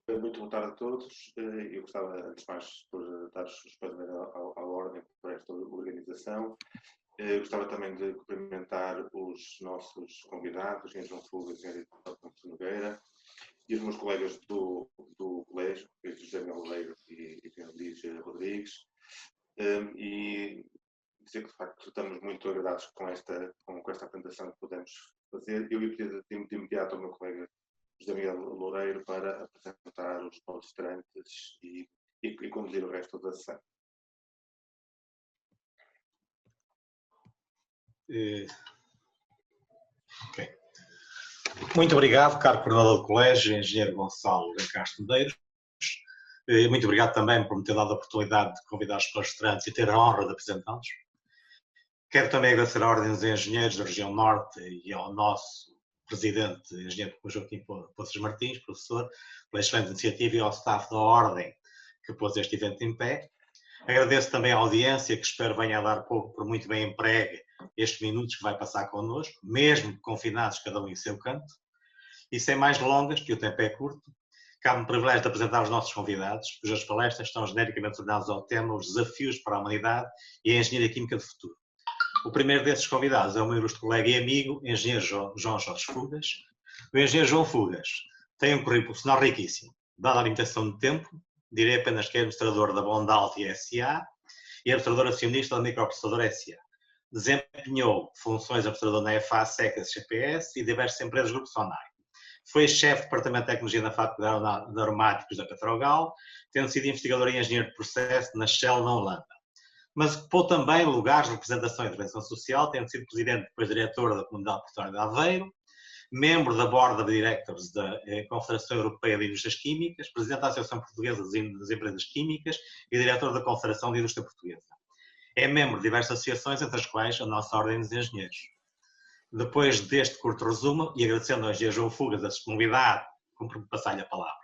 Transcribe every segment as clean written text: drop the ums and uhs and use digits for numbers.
Muito boa tarde a todos. Eu gostava, antes de mais, por dar os parabéns à Ordem por esta organização. Gostava também de cumprimentar os nossos convidados, Engenheiro João Fugas e Engenheiro Afonso Nogueira, e os meus colegas do colégio, José Miguel Loureiro e Liz Rodrigues, e dizer que, de facto, estamos muito agradados com esta apresentação que podemos fazer. Eu ia pedir de imediato ao meu colega José Miguel Loureiro para apresentar os palestrantes e conduzir o resto da sessão. Okay. Muito obrigado, caro coordenador do colégio, engenheiro Gonçalo Castro Medeiros. Muito obrigado também por me ter dado a oportunidade de convidar os palestrantes e ter a honra de apresentá-los. Quero também agradecer à Ordem dos Engenheiros da região Norte e ao nosso presidente, engenheiro Joaquim Poços Martins, professor, pela excelente iniciativa, e ao staff da Ordem que pôs este evento em pé. Agradeço também à audiência, que espero venha a dar pouco, por muito bem empregue, estes minutos que vai passar connosco, mesmo confinados cada um em seu canto. E sem mais delongas, que o tempo é curto, cabe-me o privilégio de apresentar os nossos convidados, cujas palestras estão genericamente ordenadas ao tema Os Desafios para a Humanidade e a Engenharia Química do Futuro. O primeiro desses convidados é o meu ilustre colega e amigo, engenheiro João Jorge Fugas. O engenheiro João Fugas tem um currículo profissional riquíssimo. Dada a limitação de tempo, direi apenas que é administrador da Bondalti S.A. e administrador acionista da Microprocessador S.A. Desempenhou funções de administrador na EFA, SECAS, CPS e diversas empresas do Grupo Sonai. Foi chefe de Departamento de Tecnologia na Faculdade de Aromáticos da Petrogal, tendo sido investigador e engenheiro de processo na Shell, na Holanda. Mas ocupou também lugares de representação e intervenção social, tendo sido presidente e depois diretor da Comunidade Portuária de Aveiro, membro da Board of Directors da Confederação Europeia de Indústrias Químicas, presidente da Associação Portuguesa das Empresas Químicas e diretor da Confederação de Indústria Portuguesa. É membro de diversas associações, entre as quais a nossa Ordem dos Engenheiros. Depois deste curto resumo, e agradecendo ao engenheiro João Fugas a disponibilidade, cumpro-me passar-lhe a palavra.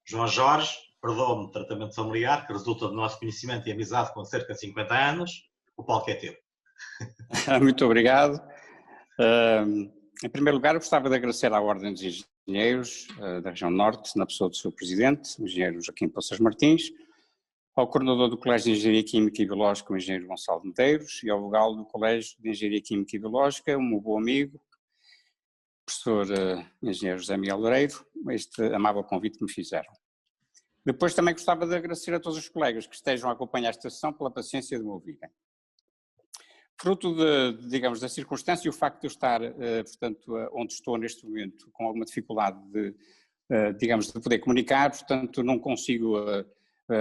João Jorge, perdoa-me o tratamento familiar, que resulta do nosso conhecimento e amizade com cerca de 50 anos. O palco é teu. Muito obrigado. Em primeiro lugar, eu gostava de agradecer à Ordem dos Engenheiros da região Norte, na pessoa do seu presidente, o engenheiro Joaquim Poços Martins, ao coordenador do Colégio de Engenharia Química e Biológica, o engenheiro Gonçalo Medeiros, e ao vogal do Colégio de Engenharia Química e Biológica, o meu bom amigo, o professor engenheiro José Miguel Loureiro, este amável convite que me fizeram. Depois também gostava de agradecer a todos os colegas que estejam a acompanhar esta sessão pela paciência de me ouvirem. Fruto digamos, da circunstância e o facto de eu estar, portanto, onde estou neste momento, com alguma dificuldade digamos, de poder comunicar, portanto, não consigo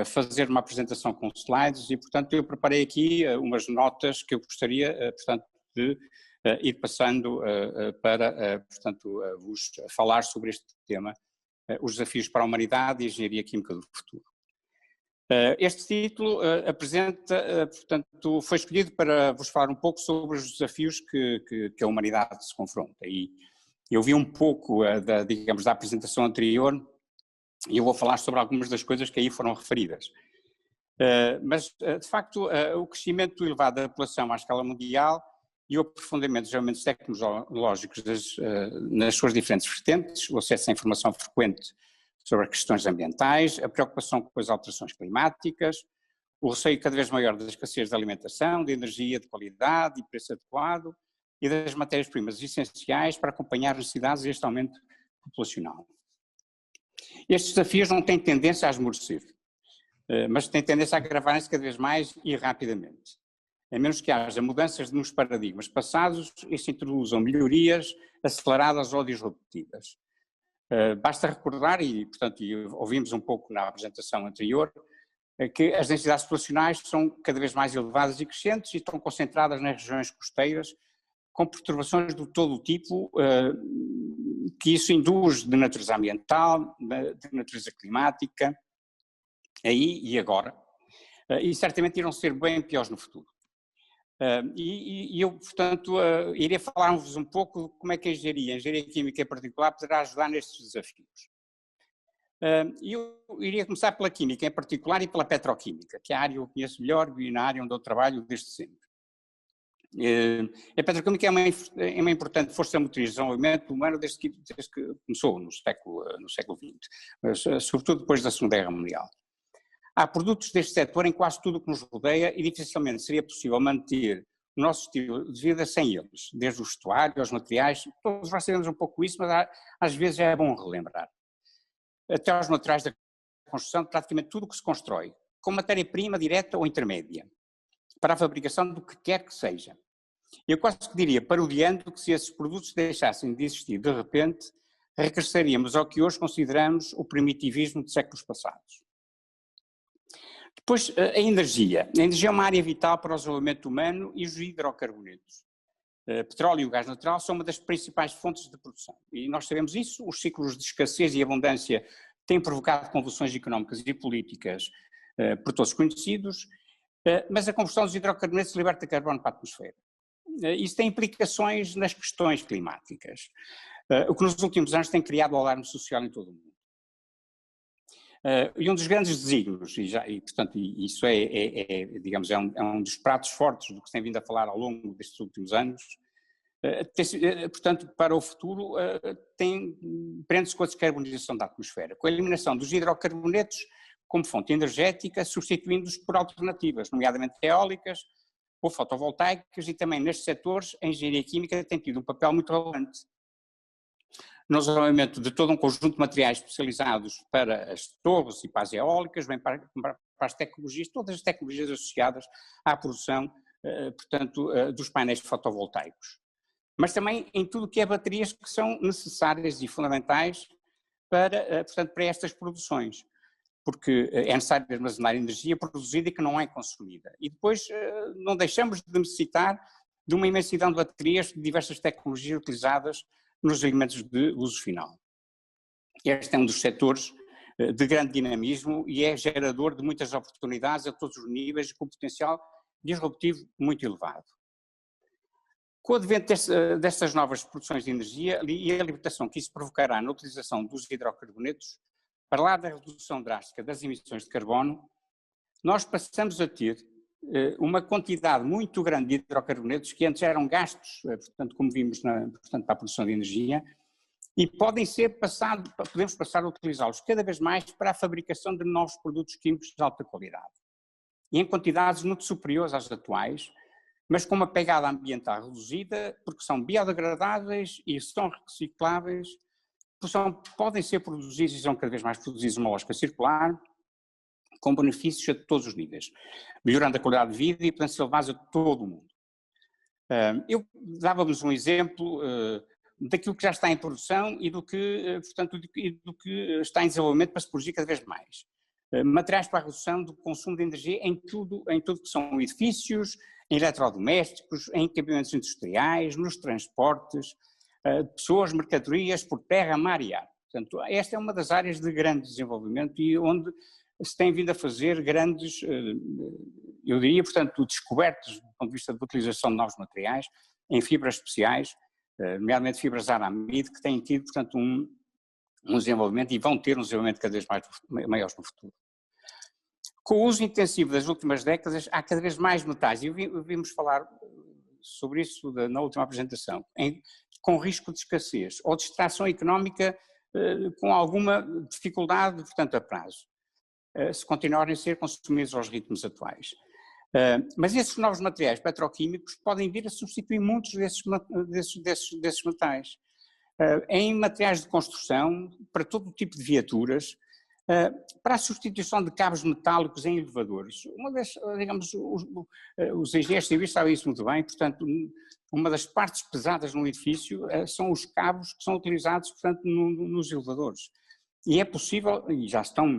fazer uma apresentação com slides e, portanto, eu preparei aqui umas notas que eu gostaria, portanto, de ir passando para, portanto, vos falar sobre este tema, os desafios para a humanidade e a engenharia química do futuro. Este título apresenta, portanto, foi escolhido para vos falar um pouco sobre os desafios que a humanidade se confronta. E eu vi um pouco, digamos, da apresentação anterior e eu vou falar sobre algumas das coisas que aí foram referidas. Mas, de facto, o crescimento elevado da população à escala mundial e o aprofundamento dos desenvolvimentos tecnológicos nas suas diferentes vertentes, o acesso à informação frequente sobre as questões ambientais, a preocupação com as alterações climáticas, o receio cada vez maior da escassez de alimentação, de energia de qualidade e preço adequado e das matérias-primas essenciais para acompanhar as necessidades e este aumento populacional. Estes desafios não têm tendência a esmorecer, mas têm tendência a agravarem-se cada vez mais e rapidamente. A menos que haja mudanças nos paradigmas passados e se introduzam melhorias aceleradas ou disruptivas. Basta recordar, e portanto ouvimos um pouco na apresentação anterior, que as densidades populacionais são cada vez mais elevadas e crescentes e estão concentradas nas regiões costeiras, com perturbações de todo o tipo, que isso induz de natureza ambiental, de natureza climática, aí e agora, e certamente irão ser bem piores no futuro. E eu, portanto, iria falar-vos um pouco de como é que a engenharia química em particular poderá ajudar nestes desafios. Eu iria começar pela química em particular e pela petroquímica, que é a área que eu conheço melhor e na área onde eu trabalho desde sempre. A petroquímica é uma importante força motriz de desenvolvimento humano desde que começou no século XX, mas sobretudo depois da Segunda Guerra Mundial. Há produtos deste setor em quase tudo o que nos rodeia e dificilmente seria possível manter o nosso estilo de vida sem eles, desde o vestuário, aos materiais, todos nós sabemos um pouco isso, mas às vezes é bom relembrar. Até aos materiais da construção, praticamente tudo o que se constrói, com matéria-prima direta ou intermédia, para a fabricação do que quer que seja. Eu quase que diria, parodiando, que se esses produtos deixassem de existir de repente, regressaríamos ao que hoje consideramos o primitivismo de séculos passados. Depois, a energia. A energia é uma área vital para o desenvolvimento humano e os hidrocarbonetos. Petróleo e o gás natural são uma das principais fontes de produção. E nós sabemos isso, os ciclos de escassez e abundância têm provocado convulsões económicas e políticas por todos conhecidos, mas a combustão dos hidrocarbonetos liberta carbono para a atmosfera. Isso tem implicações nas questões climáticas, o que nos últimos anos tem criado alarme social em todo o mundo. E um dos grandes desígnios, portanto, isso digamos, é um dos pratos fortes do que se tem vindo a falar ao longo destes últimos anos, portanto, para o futuro, prende-se com a descarbonização da atmosfera, com a eliminação dos hidrocarbonetos como fonte energética, substituindo-os por alternativas, nomeadamente eólicas ou fotovoltaicas, e também nestes setores a engenharia química tem tido um papel muito relevante no desenvolvimento de todo um conjunto de materiais especializados para as torres e para as eólicas, bem para as tecnologias, todas as tecnologias associadas à produção, portanto, dos painéis fotovoltaicos. Mas também em tudo o que é baterias que são necessárias e fundamentais portanto, para estas produções, porque é necessário armazenar energia produzida e que não é consumida. E depois não deixamos de necessitar de uma imensidão de baterias de diversas tecnologias utilizadas nos elementos de uso final. Este é um dos setores de grande dinamismo e é gerador de muitas oportunidades a todos os níveis, com potencial disruptivo muito elevado. Com o advento destas novas produções de energia e a limitação que isso provocará na utilização dos hidrocarbonetos, para lá da redução drástica das emissões de carbono, nós passamos a ter uma quantidade muito grande de hidrocarbonetos que antes eram gastos, portanto, como vimos, portanto, para a produção de energia, e podemos passar a utilizá-los cada vez mais para a fabricação de novos produtos químicos de alta qualidade. E em quantidades muito superiores às atuais, mas com uma pegada ambiental reduzida, porque são biodegradáveis e são recicláveis, podem ser produzidos e são cada vez mais produzidos numa lógica circular, com benefícios a todos os níveis, melhorando a qualidade de vida e podendo ser levados a todo o mundo. Eu dava-vos um exemplo daquilo que já está em produção e do que está em desenvolvimento para se produzir cada vez mais. Materiais para a redução do consumo de energia em tudo que são edifícios, em eletrodomésticos, em equipamentos industriais, nos transportes, pessoas, mercadorias por terra, mar e ar. Portanto, esta é uma das áreas de grande desenvolvimento e onde se tem vindo a fazer grandes, eu diria, portanto, descobertas do ponto de vista de utilização de novos materiais em fibras especiais, nomeadamente fibras aramide, que têm tido, portanto, um desenvolvimento e vão ter um desenvolvimento cada vez mais maiores no futuro. Com o uso intensivo das últimas décadas, há cada vez mais metais, e vimos falar sobre isso na última apresentação, com risco de escassez ou de extração económica com alguma dificuldade, portanto, a prazo, se continuarem a ser consumidos aos ritmos atuais. Mas esses novos materiais petroquímicos podem vir a substituir muitos desses metais. Em materiais de construção, para todo o tipo de viaturas, para a substituição de cabos metálicos em elevadores. Digamos, os engenheiros civis sabem isso muito bem, portanto, uma das partes pesadas no edifício são os cabos que são utilizados, portanto, nos elevadores. E é possível, e já estão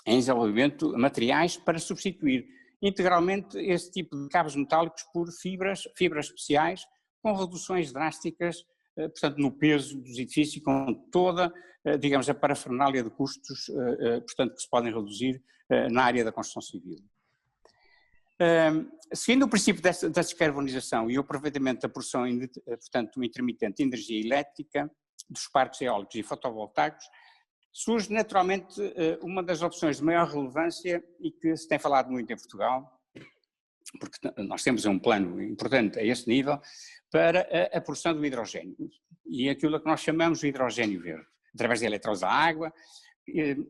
em desenvolvimento, materiais para substituir integralmente esse tipo de cabos metálicos por fibras especiais, com reduções drásticas, portanto, no peso dos edifícios, com toda, digamos, a parafernália de custos, portanto, que se podem reduzir na área da construção civil. Seguindo o princípio da descarbonização e o aproveitamento da produção, portanto, intermitente de energia elétrica, dos parques eólicos e fotovoltaicos, surge naturalmente uma das opções de maior relevância e que se tem falado muito em Portugal, porque nós temos um plano importante a esse nível, para a produção do hidrogênio, e aquilo que nós chamamos de hidrogênio verde, através da eletrólise da água.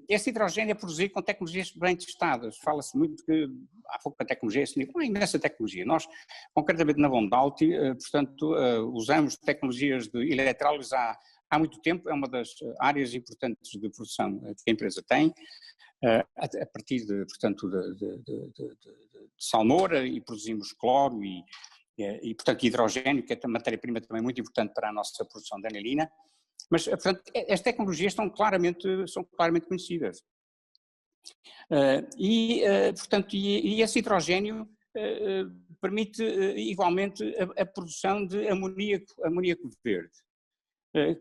Esse hidrogênio é produzido com tecnologias bem testadas. Fala-se muito que há pouca tecnologia, uma imensa tecnologia. Nós, concretamente na Vondalte, portanto, usamos tecnologias de eletrólise há muito tempo, é uma das áreas importantes de produção que a empresa tem, a partir de, portanto, de salmoura, e produzimos cloro e, portanto, hidrogênio, que é uma matéria-prima também muito importante para a nossa produção de anilina. Mas, portanto, as tecnologias são claramente conhecidas. Portanto, esse hidrogênio permite igualmente a produção de amoníaco verde,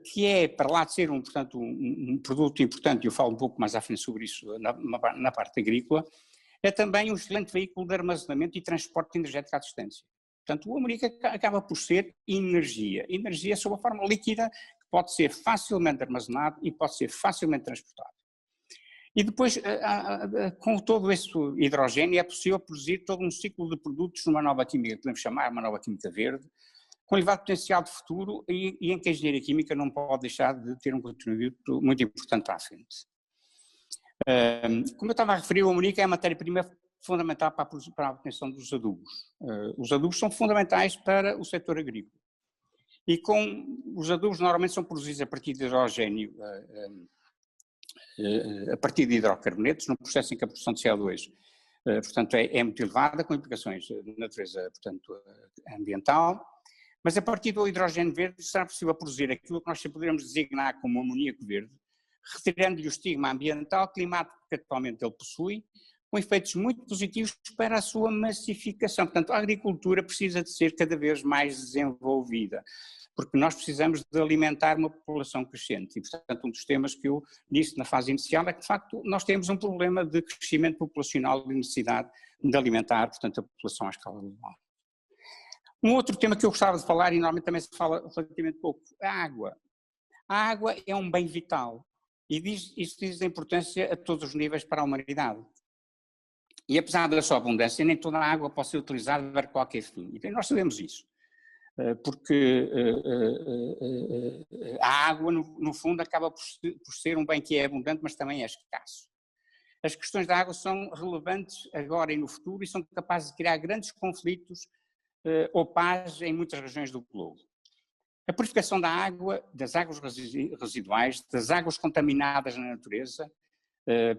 que é, para lá de ser portanto, um produto importante, e eu falo um pouco mais à frente sobre isso na parte agrícola, é também um excelente veículo de armazenamento e transporte energético à distância. Portanto, o amoníaco acaba por ser energia sob a forma líquida, que pode ser facilmente armazenado e pode ser facilmente transportado. E depois, com todo esse hidrogênio, é possível produzir todo um ciclo de produtos numa nova química, que podemos chamar uma nova química verde, com elevado potencial de futuro, e em que a engenharia química não pode deixar de ter um contributo muito importante à frente. Como eu estava a referir, o amoníaco é a matéria-prima fundamental para a obtenção dos adubos. Os adubos são fundamentais para o setor agrícola. E os adubos normalmente são produzidos a partir de hidrogênio, a partir de hidrocarbonetos, num processo em que a produção de CO2, portanto, é muito elevada, com implicações de natureza, portanto, ambiental, mas a partir do hidrogênio verde será possível produzir aquilo que nós poderíamos designar como amoníaco verde, retirando-lhe o estigma ambiental, climático que atualmente ele possui, com efeitos muito positivos para a sua massificação. Portanto, a agricultura precisa de ser cada vez mais desenvolvida, porque nós precisamos de alimentar uma população crescente. E, portanto, um dos temas que eu disse na fase inicial é que, de facto, nós temos um problema de crescimento populacional e necessidade de alimentar, portanto, a população à escala global. Um outro tema que eu gostava de falar, e normalmente também se fala relativamente pouco, a água. A água é um bem vital, e isso diz a importância a todos os níveis para a humanidade. E apesar da sua abundância, nem toda a água pode ser utilizada para qualquer fim. E nós sabemos isso, porque a água, no fundo, acaba por ser um bem que é abundante, mas também é escasso. As questões da água são relevantes agora e no futuro e são capazes de criar grandes conflitos ou paz em muitas regiões do globo. A purificação da água, das águas residuais, das águas contaminadas na natureza,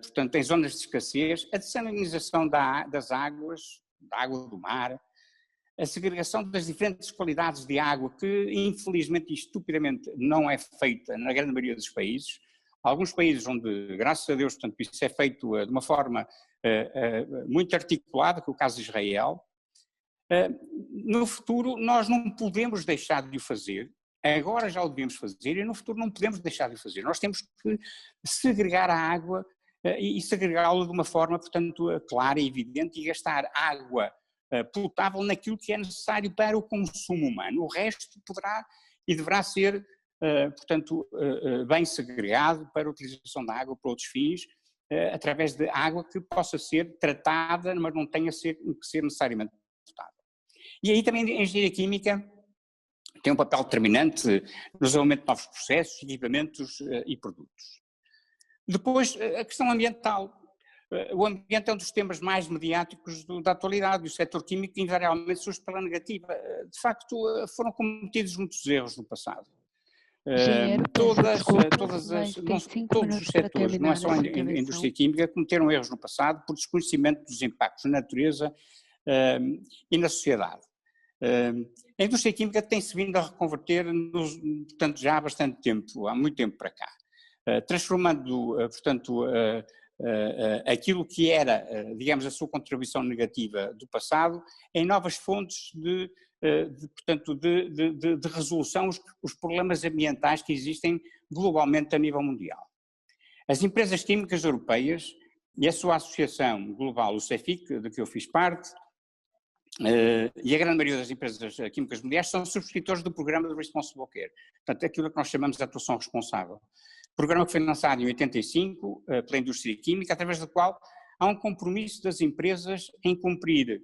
portanto, em zonas de escassez, a dessalinização das águas, da água do mar, a segregação das diferentes qualidades de água, que infelizmente e estupidamente não é feita na grande maioria dos países. Alguns países onde, graças a Deus, portanto, isso é feito de uma forma muito articulada, que é o caso de Israel. No futuro nós não podemos deixar de o fazer, agora já o devemos fazer e no futuro não podemos deixar de o fazer. Nós temos que segregar a água e segregá-la de uma forma, portanto, clara e evidente e gastar água potável naquilo que é necessário para o consumo humano. O resto poderá e deverá ser, portanto, bem segregado para a utilização da água para outros fins, através de água que possa ser tratada, mas não tenha que ser necessariamente potável. E aí também a engenharia química tem um papel determinante no desenvolvimento de novos processos, equipamentos e produtos. Depois, a questão ambiental. O ambiente é um dos temas mais mediáticos da atualidade e o setor químico invariavelmente surge pela negativa. De facto, foram cometidos muitos erros no passado. Todos os setores, não é só a indústria química, cometeram erros no passado por desconhecimento dos impactos na natureza e na sociedade. A indústria química tem-se vindo a reconverter, portanto, já há bastante tempo, há muito tempo para cá, transformando, portanto, aquilo que era, digamos, a sua contribuição negativa do passado em novas fontes de resolução os problemas ambientais que existem globalmente a nível mundial. As empresas químicas europeias e a sua associação global, o CEFIC, de que eu fiz parte, e a grande maioria das empresas químicas mundiais são subscritores do programa de Responsible Care, portanto, aquilo que nós chamamos de atuação responsável. Programa que foi lançado em 85 pela indústria química, através do qual há um compromisso das empresas em cumprir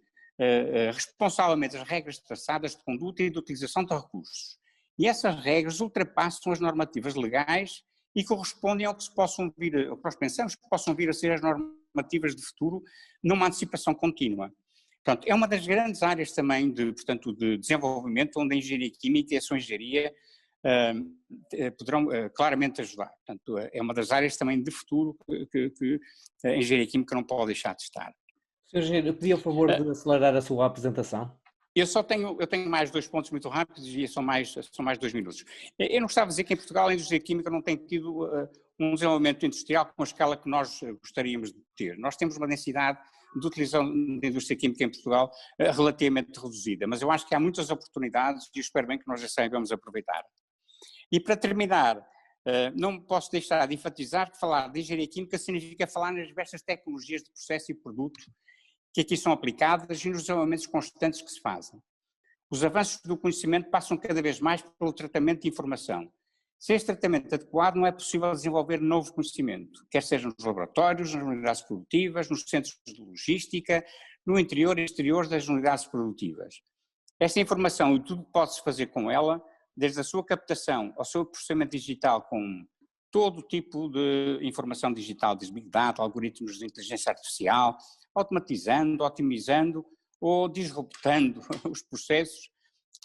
responsavelmente as regras traçadas de conduta e de utilização de recursos. E essas regras ultrapassam as normativas legais e correspondem ao que nós pensamos que possam vir a ser as normativas de futuro numa antecipação contínua. Portanto, é uma das grandes áreas também de desenvolvimento onde a engenharia química e a sua engenharia poderão claramente ajudar. Portanto, é uma das áreas também de futuro que a engenharia química não pode deixar de estar. Sr. Engenheiro, eu pedi o favor de acelerar a sua apresentação. Eu tenho mais 2 pontos muito rápidos e são mais 2 minutos. Eu não gostava de dizer que em Portugal a indústria química não tem tido um desenvolvimento industrial com a escala que nós gostaríamos de ter. Nós temos uma densidade de utilização da indústria química em Portugal relativamente reduzida, mas eu acho que há muitas oportunidades e espero bem que nós as saibamos aproveitar. E para terminar, não posso deixar de enfatizar que falar de engenharia química significa falar nas diversas tecnologias de processo e produto que aqui são aplicadas e nos desenvolvimentos constantes que se fazem. Os avanços do conhecimento passam cada vez mais pelo tratamento de informação. Sem esse tratamento adequado não é possível desenvolver novo conhecimento, quer seja nos laboratórios, nas unidades produtivas, nos centros de logística, no interior e exterior das unidades produtivas. Esta informação e tudo pode-se fazer com ela, desde a sua captação ao seu processamento digital com todo tipo de informação digital, desde Big Data, algoritmos de inteligência artificial, automatizando, otimizando ou disruptando os processos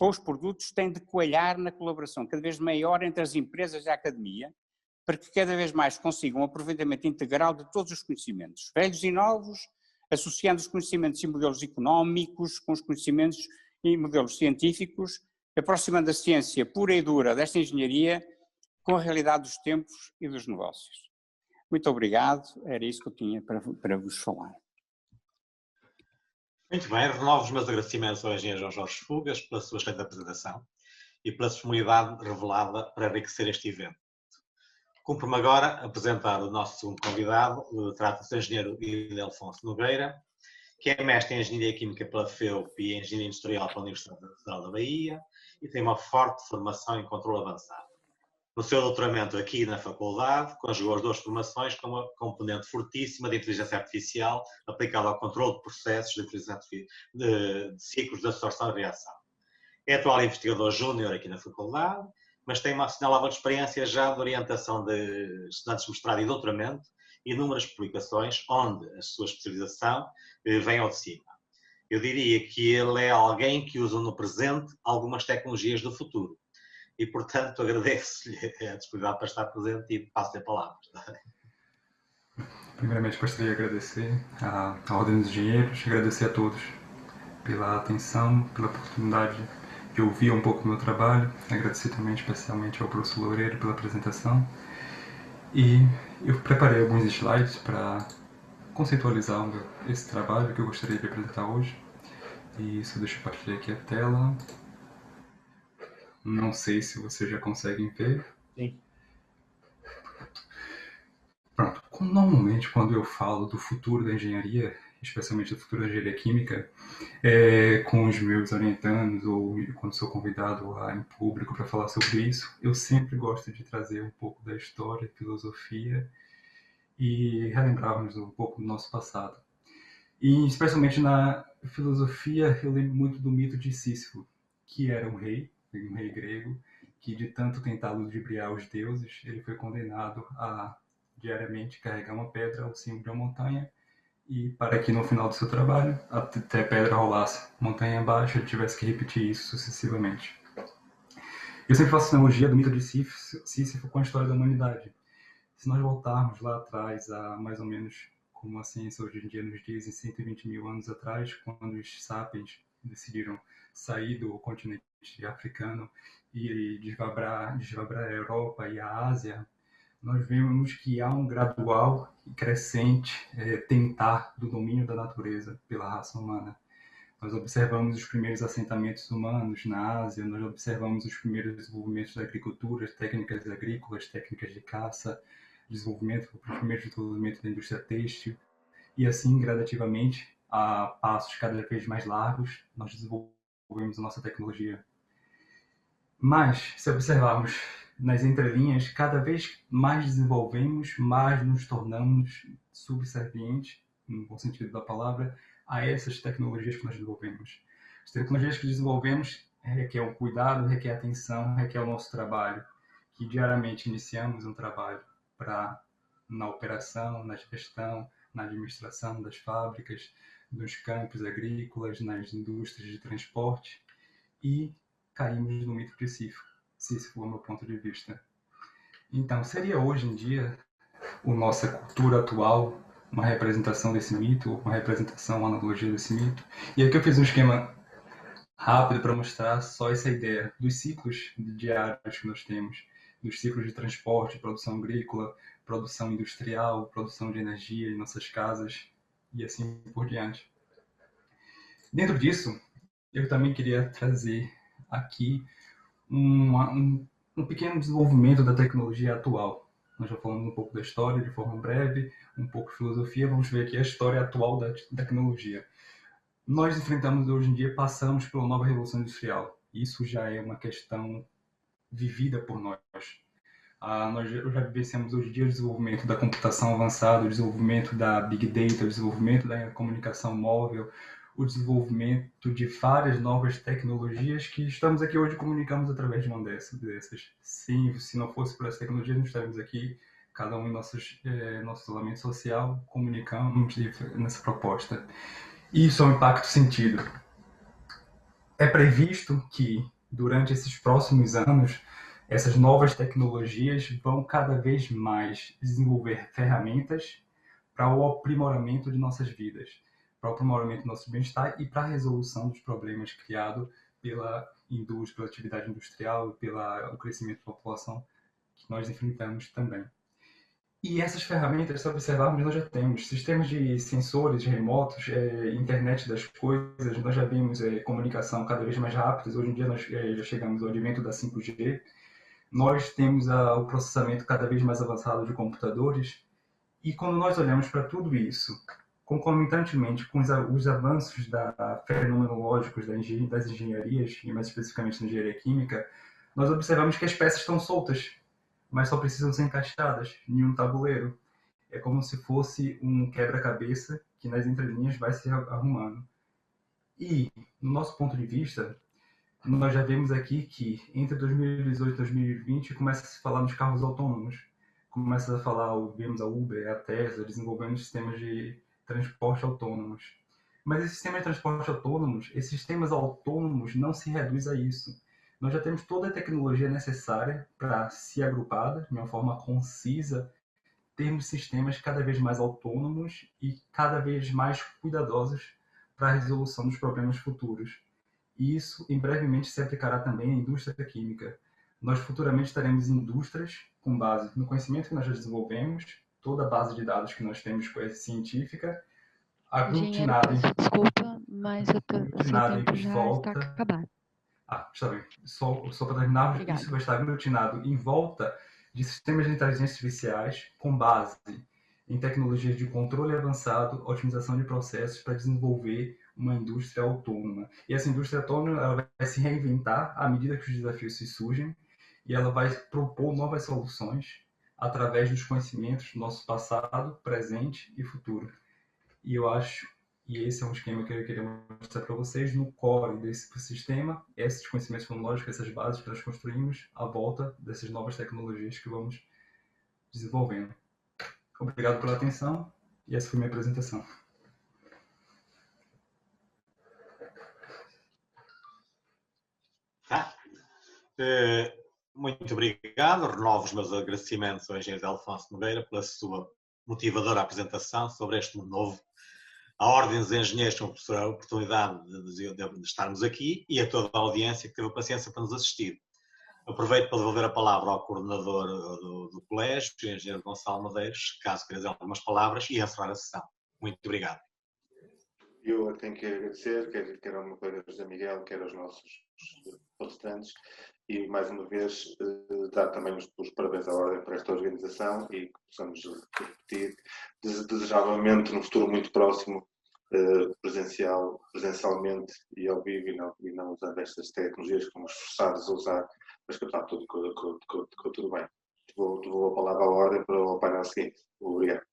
ou os produtos, têm de coalhar na colaboração cada vez maior entre as empresas e a academia, para que cada vez mais consigam um aproveitamento integral de todos os conhecimentos, velhos e novos, associando os conhecimentos e modelos económicos com os conhecimentos e modelos científicos, aproximando a ciência pura e dura desta engenharia com a realidade dos tempos e dos negócios. Muito obrigado, era isso que eu tinha para vos falar. Muito bem, renovo os meus agradecimentos ao engenheiro João Jorge Fugas pela sua excelente apresentação e pela disponibilidade revelada para enriquecer este evento. Cumpre-me agora apresentar o nosso segundo convidado, trata-se do engenheiro Ildefonso Nogueira, que é mestre em Engenharia Química pela FEUP e em Engenharia Industrial pela Universidade Federal da Bahia e tem uma forte formação em controle avançado. No seu doutoramento aqui na faculdade, conjugou as 2 formações com uma componente fortíssima de inteligência artificial aplicada ao controle de processos de ciclos de absorção e reação. É atual investigador júnior aqui na faculdade, mas tem uma assinalada experiência já de orientação de estudantes de mestrado e doutoramento e inúmeras publicações onde a sua especialização vem ao de cima. Eu diria que ele é alguém que usa no presente algumas tecnologias do futuro. E, portanto, agradeço-lhe a disponibilidade para estar presente e passo-lhe a palavra. Primeiramente, gostaria de agradecer à Ordem dos Engenheiros, agradecer a todos pela atenção, pela oportunidade de ouvir um pouco do meu trabalho, agradecer também especialmente ao professor Loureiro pela apresentação. E eu preparei alguns slides para conceitualizar esse trabalho que eu gostaria de apresentar hoje. E isso, deixa eu partilhar aqui a tela. Não sei se vocês já conseguem ver. Sim. Pronto. Normalmente, quando eu falo do futuro da engenharia, especialmente do futuro da engenharia química, com os meus orientandos ou quando sou convidado lá em público para falar sobre isso, eu sempre gosto de trazer um pouco da história, filosofia e relembrarmos um pouco do nosso passado. E, especialmente na filosofia, eu lembro muito do mito de Sísifo, que era um rei grego, que de tanto tentar ludibriar os deuses, ele foi condenado a diariamente carregar uma pedra ao cimo de uma montanha e para que no final do seu trabalho, até a pedra rolasse montanha abaixo, ele tivesse que repetir isso sucessivamente. Eu sempre faço analogia do mito de Sísifo com a história da humanidade. Se nós voltarmos lá atrás, a mais ou menos como a ciência hoje em dia nos diz, em 120 mil anos atrás, quando os sapiens decidiram sair do continente africano e desvabrar a Europa e a Ásia, nós vemos que há um gradual e crescente tentar do domínio da natureza pela raça humana. Nós observamos os primeiros assentamentos humanos na Ásia, nós observamos os primeiros desenvolvimentos da agricultura, técnicas agrícolas, técnicas de caça, o primeiro desenvolvimento da indústria têxtil, e assim, gradativamente, a passos cada vez mais largos, nós desenvolvemos a nossa tecnologia. Mas, se observarmos nas entrelinhas, cada vez mais desenvolvemos, mais nos tornamos subservientes, no bom sentido da palavra, a essas tecnologias que nós desenvolvemos. As tecnologias que desenvolvemos requer um cuidado, requer atenção, requer o nosso trabalho, que diariamente iniciamos um trabalho na operação, na gestão, na administração das fábricas, dos campos agrícolas, nas indústrias de transporte, e caímos no mito de Sísifo. Sísifo é o meu ponto de vista. Então, seria hoje em dia a nossa cultura atual uma representação desse mito, uma representação, uma analogia desse mito? E aqui eu fiz um esquema rápido para mostrar só essa ideia dos ciclos diários que nós temos, dos ciclos de transporte, produção agrícola, produção industrial, produção de energia em nossas casas e assim por diante. Dentro disso, eu também queria trazer aqui um pequeno desenvolvimento da tecnologia atual. Nós já falamos um pouco da história de forma breve, um pouco de filosofia, vamos ver aqui a história atual da tecnologia. Nós enfrentamos hoje em dia, passamos pela nova revolução industrial. Isso já é uma questão vivida por nós. Nós já vivenciamos hoje em dia o desenvolvimento da computação avançada, o desenvolvimento da Big Data, o desenvolvimento da comunicação móvel, o desenvolvimento de várias novas tecnologias que estamos aqui hoje e comunicamos através de uma dessas. Sim, se não fosse por essa tecnologia, não estaríamos aqui, cada um em nosso isolamento social, comunicamos nessa proposta. Isso é um impacto sentido. É previsto que, durante esses próximos anos, essas novas tecnologias vão cada vez mais desenvolver ferramentas para o aprimoramento de nossas vidas, para o aprimoramento do nosso bem-estar e para a resolução dos problemas criados pela indústria, pela atividade industrial e pelo crescimento da população que nós enfrentamos também. E essas ferramentas, se observarmos, nós já temos sistemas de sensores remotos, internet das coisas, nós já vimos comunicação cada vez mais rápida. Hoje em dia nós já chegamos ao advento da 5G, nós temos o processamento cada vez mais avançado de computadores, e quando nós olhamos para tudo isso, concomitantemente com os avanços fenomenológicos das engenharias, e mais especificamente na engenharia química, nós observamos que as peças estão soltas, mas só precisam ser encaixadas em um tabuleiro. É como se fosse um quebra-cabeça que nas entrelinhas vai se arrumando. E, no nosso ponto de vista, nós já vemos aqui que entre 2018 e 2020 começa a se falar nos carros autônomos. Começa a falar, vemos a Uber, a Tesla desenvolvendo sistemas de transporte autônomos. Mas esses sistemas de transporte autônomos, esses sistemas autônomos não se reduz a isso. Nós já temos toda a tecnologia necessária para, se agrupada de uma forma concisa, termos sistemas cada vez mais autônomos e cada vez mais cuidadosos para a resolução dos problemas futuros. E isso, em brevemente, se aplicará também à indústria química. Nós futuramente teremos indústrias com base no conhecimento que nós já desenvolvemos, toda a base de dados que nós temos com essa científica, aglutinada desculpa, mas o seu tempo já está acabado. Está bem. Só para terminar, Obrigada. Isso vai estar aglutinado em volta de sistemas de inteligência artificiais com base em tecnologias de controle avançado, otimização de processos para desenvolver uma indústria autônoma. E essa indústria autônoma ela vai se reinventar à medida que os desafios se surgem e ela vai propor novas soluções através dos conhecimentos do nosso passado, presente e futuro. E eu acho, e esse é um esquema que eu queria mostrar para vocês, no core desse sistema, esses conhecimentos fonológicos, essas bases que nós construímos à volta dessas novas tecnologias que vamos desenvolvendo. Obrigado pela atenção e essa foi minha apresentação. Muito obrigado. Renovo os meus agradecimentos ao engenheiro Delfonso Nogueira pela sua motivadora apresentação sobre este mundo novo. A Ordem dos Engenheiros por a oportunidade de estarmos aqui e a toda a audiência que teve a paciência para nos assistir. Aproveito para devolver a palavra ao coordenador do colégio, o engenheiro Gonçalo Madeiros, caso queira dizer algumas palavras, e encerrar a sessão. Muito obrigado. Eu tenho que agradecer, quer ao meu colega José Miguel, quer aos nossos palestrantes, e mais uma vez dar também os parabéns à Ordem por esta organização e que possamos repetir, desejavelmente no futuro muito próximo, presencialmente e ao vivo e não usando estas tecnologias que fomos forçados a usar, mas que está tudo bem. Devolvo a palavra à Ordem para o painel seguinte. Obrigado.